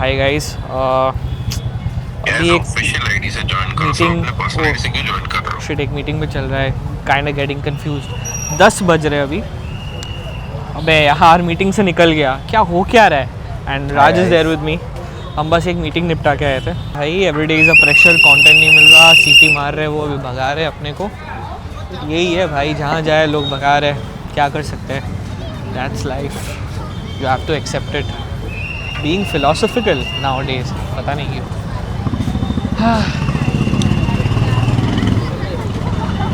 Hi guys, अभी एक meeting एक मीटिंग में चल रहा है, काइंड ऑफ गेटिंग कंफ्यूज्ड। 10 बज रहे अभी। अबे यार मीटिंग से निकल गया, क्या हो क्या रहा है। And Raj is there with me. हम बस एक मीटिंग निपटा के आए थे। भाई everyday is a pressure, content नहीं मिल रहा, सीटी मार रहे, वो अभी भगा रहे अपने को। यही है भाई, जहाँ जाए लोग भगा रहे, क्या कर सकते हैं। That's life, you have to accept it. Being philosophical nowadays, पता नहीं क्यों।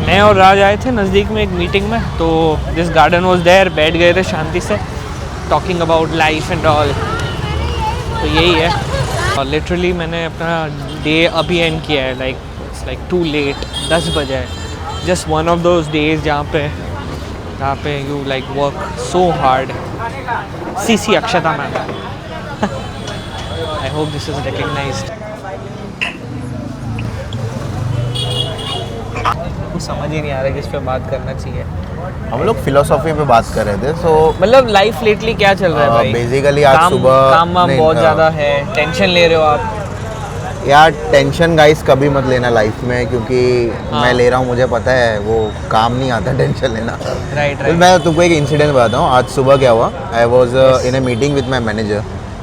मैं और राज आए थे नज़दीक में एक मीटिंग में, तो दिस गार्डन वाज देयर, बैठ गए थे शांति से, talking about life and all. तो यही है, और लिटरली मैंने अपना डे अभी एंड किया है। Like it's like too late, 10 बजे है। Just one of those days जहाँ पे you like work so hard. CC Akshata ma'am, I hope this is recognised. कुछ समझ ही नहीं आ रहा किस पे बात करना चाहिए। हम लोग फिलोसॉफी पे बात कर रहे थे। सो मतलब लाइफ लेटली क्या चल रहा है भाई? बेसिकली आज सुबह काम बहुत ज़्यादा है, टेंशन ले रहे हो आप? यार टेंशन गाइस कभी मत लेना लाइफ में, क्योंकि मैं ले रहा हूँ, मुझे पता है वो काम नहीं आता टेंशन लेना। राइट। तो मैं तुमको एक इंसिडेंट बताता हूँ। आज सुबह क्या हुआ, I was in a meeting with my manager.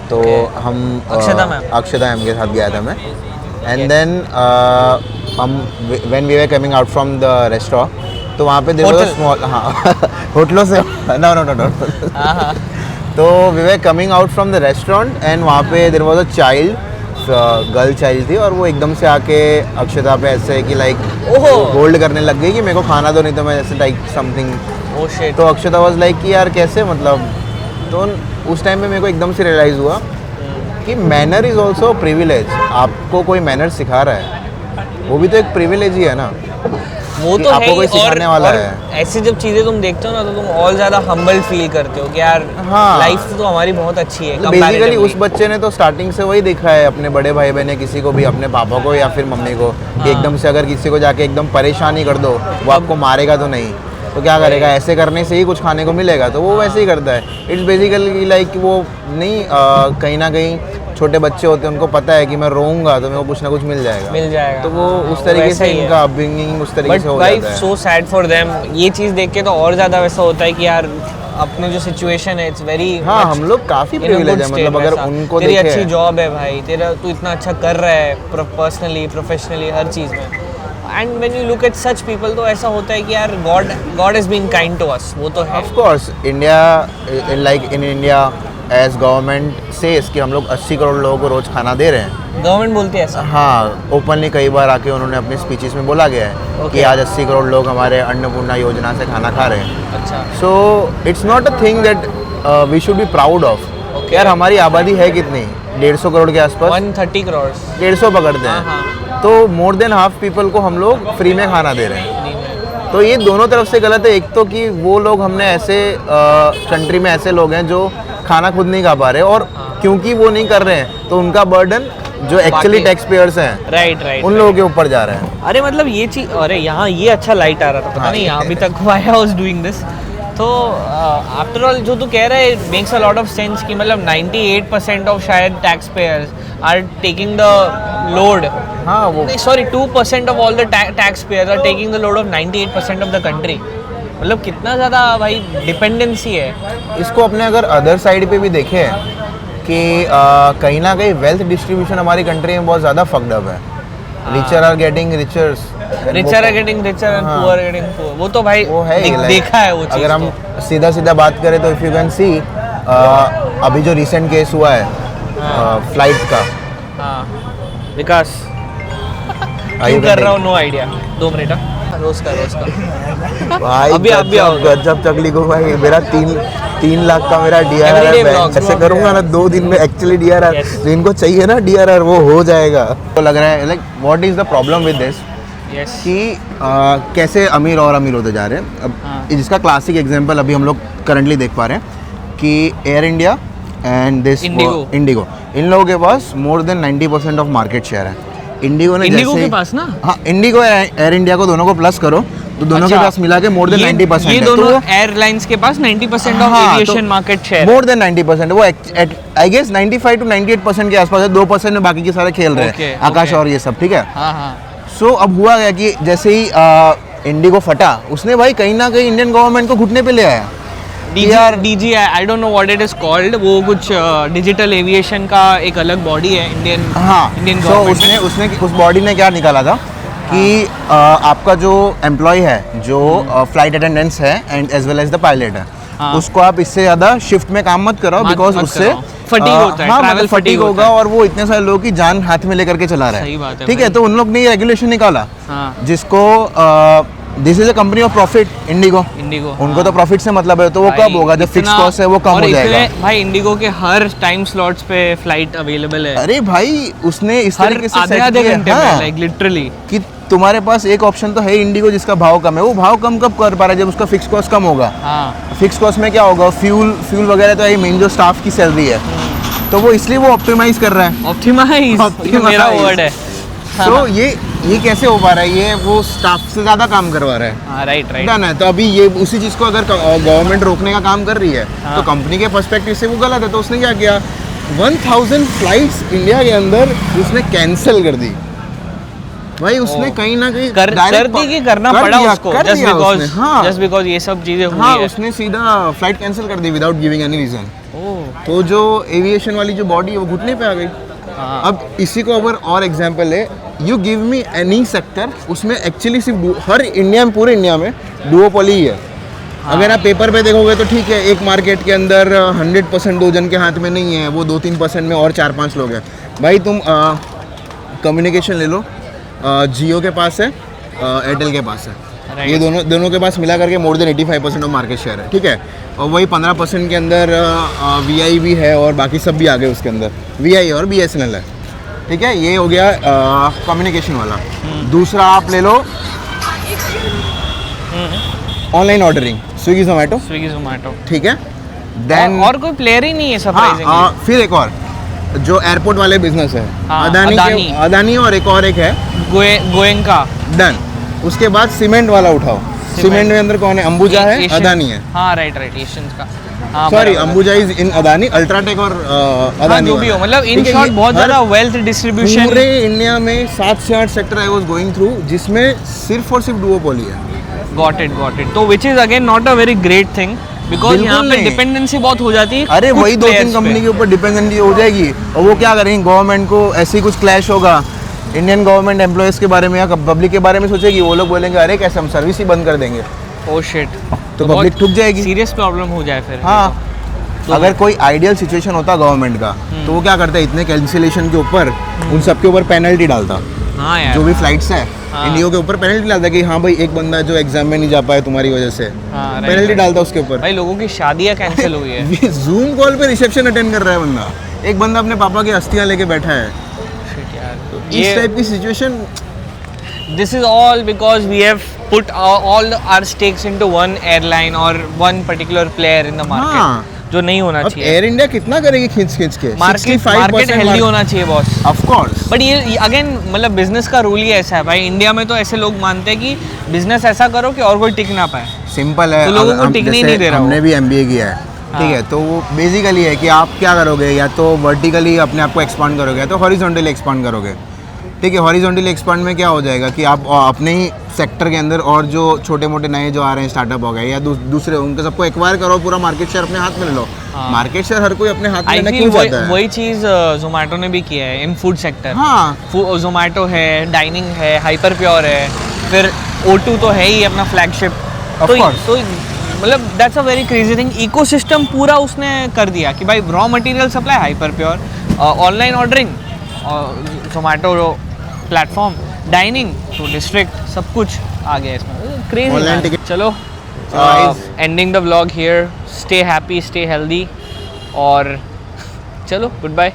तो हम अक्षता मैम के साथ गया था मैं। एंड देन हम when we were coming out from the restaurant, तो वहाँ पे देयर वाज अ स्मॉल, हाँ होटलों से नो तो we were coming out from the restaurant and वहाँ पे there was a child, girl child थी, और वो एकदम से आके अक्षता पे ऐसे कि लाइक होल्ड करने लग गई कि मेरे को खाना दो, नहीं तो मैं ऐसे लाइक समथिंग। तो अक्षता वाज लाइक कि यार कैसे, मतलब। तो उस टाइम पे मेरे को एकदम से रियलाइज़ हुआ कि मैनर इज़ ऑल्सो प्रिविलेज। आपको कोई मैनर सिखा रहा है, वो भी तो एक प्रिविलेज ही है ना। वो तो आपको है कोई सिखाने वाला है। ऐसी जब चीज़ें तुम देखते हो ना, तो तुम और ज़्यादा हम्बल फील करते हो कि यार हाँ, लाइफ तो हमारी बहुत अच्छी है। बेसिकली उस बच्चे ने तो स्टार्टिंग से वही देखा है, अपने बड़े भाई बहन ने, किसी को भी, अपने पापा को या फिर मम्मी को, कि एकदम से अगर किसी को जाके एकदम परेशानी कर दो, वो आपको मारेगा तो नहीं, तो क्या करेगा, ऐसे करने से ही कुछ खाने को मिलेगा, तो वो वैसे ही करता है। इट्स बेसिकली लाइक वो नहीं, कहीं ना कहीं छोटे बच्चे होते हैं, उनको पता है कि मैं रोऊंगा तो मेरे को कुछ ना कुछ मिल जाएगा। तो वो उस तरीके से इनका अपब्रिंगिंग उस तरीके से हो जाता है। So sad for them. ये चीज़ देख के तो और ज़्यादा वैसा होता है कि यार अपने जो सिचुएशन है, इट्स वेरी, हाँ हम लोग काफ़ी प्रिविलेज है, मतलब अगर उनको तेरी अच्छी जॉब है भाई, तेरा तू इतना अच्छा कर रहा है पर्सनली, प्रोफेशनली, हर चीज़ में। And when you look at such people, तो ऐसा होता है कि यार God is being kind to us. वो तो है of course. India, like in India as government says कि हम लोग 80 करोड़ लोगों को रोज खाना दे रहे हैं। गवर्नमेंट बोलती है ऐसा? हाँ, ओपनली कई बार आके उन्होंने अपने स्पीचेस में बोला गया है कि आज 80 करोड़ लोग हमारे अन्नपूर्णा योजना से खाना खा रहे हैं। अच्छा। So it's not a thing that we should be proud of. यार हमारी आबादी है कितनी, 150 करोड़ के आसपास, 130 करोड़, 150 पकड़ते हैं। तो मोर देन हाफ पीपल को हम लोग फ्री में खाना दे रहे हैं। तो ये दोनों तरफ से गलत है। एक तो कि वो लोग, हमने ऐसे कंट्री में ऐसे लोग हैं जो खाना खुद नहीं खा पा रहे, और क्योंकि वो नहीं कर रहे हैं तो उनका बर्डन जो एक्चुअली टैक्स पेयर्स हैं, राइट, उन लोगों के ऊपर जा रहे हैं। अरे मतलब ये चीज, अरे यहाँ ये अच्छा लाइट आ रहा था, पता नहीं यहाँ अभी तक why I was doing this. तो आफ्टर ऑल जो तू कह रहा है makes a lot of sense कि मतलब 98% ऑफ शायद tax payers are taking the load. हाँ वो sorry, 2% of all the tax payers are taking the load of 98% of the country. मतलब कितना ज़्यादा भाई डिपेंडेंसी है। इसको अपने अगर अदर साइड पे भी देखें कि कहीं ना कहीं वेल्थ डिस्ट्रीब्यूशन हमारी कंट्री में बहुत ज़्यादा फक्ड अप है। Richer are getting richer and poor getting poor. वो तो भाई वो है, देखा है वो चीज़। अगर हम सीधा बात करें तो इफ़ यू कैन सी, अभी जो रिसेंट केस हुआ है फ्लाइट का। विकास क्यों कर रहा हूँ, नो आइडिया। 2 मिनट रोज का भाई, अभी आप भी आओ। गजब तकलीफ हो भाई। मेरा 3 लाख का मेरा DRR है। ऐसे करूंगा ना 2 दिन में एक्चुअली DRR, तो इनको चाहिए ना DRR, वो हो जाएगा। तो लग रहा है like what is the problem with this, कि कैसे अमीर और अमीर होते जा रहे हैं। अब जिसका क्लासिक एग्जांपल अभी हम लोग करंटली देख पा रहे हैं कि Air India and this IndiGo, इन लोगों के पास more than 90% of market share है। इंडिगो के पास ना, हाँ, इंडिगो एयर इंडिया को दोनों को प्लस करो तो दोनों के पास मिला के मोर देन 90% ये है। दोनों तो एयरलाइंस के पास 90% ऑफ हाँ, एविएशन मार्केट शेयर। मोर देन 90%, वो आई गेस 95 to 98% के आसपास है, 2% में बाकी के सारे खेल रहे हैं, आकाश और ये सब, ठीक है। हाँ हाँ। सो अब हुआ क्या कि जैसे ही इंडिगो फटा, उसने भाई कहीं ना कहीं इंडियन गवर्नमेंट को घुटने पे ले आया। DGI, I don't know what it is called, वो कुछ डिजिटल एविएशन का एक अलग बॉडी है इंडियन। हाँ, इंडियन सो गवर्नमेंट उसने उस बॉडी ने क्या निकाला था कि आपका जो एम्प्लॉय है, जो फ्लाइट अटेंडेंट्स है and as well as the pilot है, उसको आप इससे ज़्यादा शिफ्ट में काम मत कराओ, बिकॉज उससे फटीग होता है, ट्रैवल फटीग होगा और वो इतने सारे लोगों की जान हाथ में लेकर के चला रहा है। सही बात है, ठीक है। तो उन लोग ने ये रेगुलेशन निकाला, जिसको this is a company of profit, Indigo. उनको तो प्रॉफिट से मतलब है, तो वो कब होगा जब फिक्स कॉस्ट है वो कम हो जाएगा। भाई इंडिगो के हर टाइम स्लॉट्स पे फ्लाइट अवेलेबल है। अरे भाई उसने इस तरीके से आधे घंटे में, लाइक लिटरली, कि तुम्हारे पास एक ऑप्शन तो है इंडिगो जिसका भाव कम है। वो भाव कम कब कर पा रहा है? जब उसका फिक्स कॉस्ट कम होगा। फिक्स कॉस्ट में क्या होगा? फ्यूल वगैरह तो है, मेन जो स्टाफ की सैलरी है, तो वो इसलिए वो ऑप्टिमाइज कर रहा है। ऑप्टिमाइज मेरा वर्ड है। तो ये कैसे हो पा रहा है? ये वो स्टाफ से ज़्यादा काम करवा रहा है। राइट डन है। तो अभी ये उसी चीज़ को अगर गवर्नमेंट रोकने का काम कर रही है, तो कंपनी के पर्सपेक्टिव से वो गलत है। तो उसने क्या किया, 1000 फ्लाइट्स इंडिया के अंदर उसने कैंसिल कर दी। भाई उसने कहीं ना कहीं कर दी कि करना पड़ा उसको, जस्ट बिकॉज ये सब चीजें हुई है। उसने सीधा फ्लाइट कैंसिल कर दी विदाउट गिविंग एनी रीजन। तो जो एविएशन वाली जो बॉडी है वो घुटने पे आ गई। अब इसी को अगर और एग्जांपल है, you give me any sector, उसमें एक्चुअली सिर्फ हर इंडिया में, पूरे इंडिया में डुओपोली ही है। अगर आप पेपर पे देखोगे तो ठीक है, एक मार्केट के अंदर 100% 2 जन के हाथ में नहीं है, वो 2-3% में और 4-5 लोग हैं। भाई तुम कम्युनिकेशन ले लो, जियो के पास है, एयरटेल के पास है, ये दोनों के पास मिला करके more than 85% of market share है। ठीक है। और वही 15% के अंदर VI भी है और बाकी सब भी आ गए उसके अंदर, VI और BSNL है। ठीक है। ये हो गया कम्युनिकेशन वाला। दूसरा आप ले लो ऑनलाइन ऑर्डरिंग, स्विगी जोमेटो। ठीक है। देन और कोई प्लेयर ही नहीं है सरप्राइजिंगली। फिर एक और जो एयरपोर्ट वाले बिजनेस है, अदानी और एक है गोयनका। डन। उसके बाद सीमेंट वाला उठाओ। सीमेंट में अंदर कौन है? अंबुजा है, अदानी है। हाँ राइट एशियंस का। Sorry, Ambuja is in Adani, UltraTech और अदानी। जो भी हो, मतलब इन शॉर्ट बहुत ज़्यादा वेल्थ डिस्ट्रीब्यूशन पूरे इंडिया में 7 से 8 sector I was going through, जिसमें सिर्फ और सिर्फ डुओपोली है। Got it. तो which is again not a very great thing, because यहाँ पे डिपेंडेंसी बहुत हो जाती है। अरे वही 2-3 कंपनी के ऊपर डिपेंडेंसी हो जाएगी, और वो क्या करेंगे? गवर्नमेंट को ऐसे ही कुछ क्लैश होगा, इंडियन गवर्नमेंट एम्प्लॉयज़ के बारे में या पब्लिक के बारे में सोचेगी, वो लोग बोलेंगे अरे कैसे हम सर्विस ही बंद कर देंगे। Oh shit. तो पब्लिक ठुक जाएगी, सीरियस प्रॉब्लम हो जाए फिर। हाँ। तो अगर कोई आइडियल सिचुएशन होता गवर्नमेंट का, तो वो क्या करता है? इतने कैंसिलेशन के ऊपर उन सबके ऊपर पेनल्टी डालता। हाँ यार, जो भी फ्लाइट्स है इंडियो के ऊपर पेनल्टी डालता कि हाँ भाई एक बंदा जो एग्जाम में नहीं जा पाया तुम्हारी वजह से, पेनल्टी डालता उसके ऊपर। भाई लोगों की शादियां कैंसिल हुई है। जूम कॉल पे रिसेप्शन अटेंड कर रहा है बंदा, एक बंदा अपने पापा की अस्थियां लेके बैठा है। इस टाइप की situation, this is all because we have put all our stakes into one airline or one particular player in the market, जो नहीं होना चाहिए। एयर इंडिया कितना करेगी खींच के? मार्केट हेल्दी होना चाहिए बॉस, ऑफ कोर्स। बट ये अगेन मतलब बिजनेस का रूल ही ऐसा है भाई। इंडिया में तो ऐसे लोग मानते हैं कि बिजनेस ऐसा करो कि और कोई टिक ना पाए। सिंपल है, तो लोगों को टिकने नहीं दे रहा। हमने भी MBA किया है, ठीक है। तो वो बेसिकली है कि आप क्या करोगे, या तो वर्टिकली अपने आप को एक्सपांड करोगे, या तो हॉरिजॉन्टली एक्सपांड करोगे। ठीक है। हॉरिजॉन्टली एक्सपांड में क्या हो जाएगा कि आप अपने ही सेक्टर के अंदर और जो छोटे मोटे नए जो आ रहे हैं स्टार्टअप हो गए या दूसरे, उनके सबको एक्वायर करो, पूरा मार्केट शेयर अपने हाथ में ले लो। मार्केट शेयर हर कोई अपने हाथ में लेना क्यों चाहता है? वही चीज़ जोमेटो ने भी किया है इन फूड सेक्टर। हाँ, जोमेटो है, डाइनिंग है, हाइपर प्योर है, फिर O2 तो है ही अपना फ्लैगशिप। तो मतलब that's a very crazy thing. Ecosystem पूरा उसने कर दिया कि भाई raw material supply hyper pure, online ordering Zomato platform, dining तो डिस्ट्रिक्ट, सब कुछ आ गया इसमें। क्रेजी। चलो ending the vlog here. Stay happy, stay healthy, और चलो गुड बाय।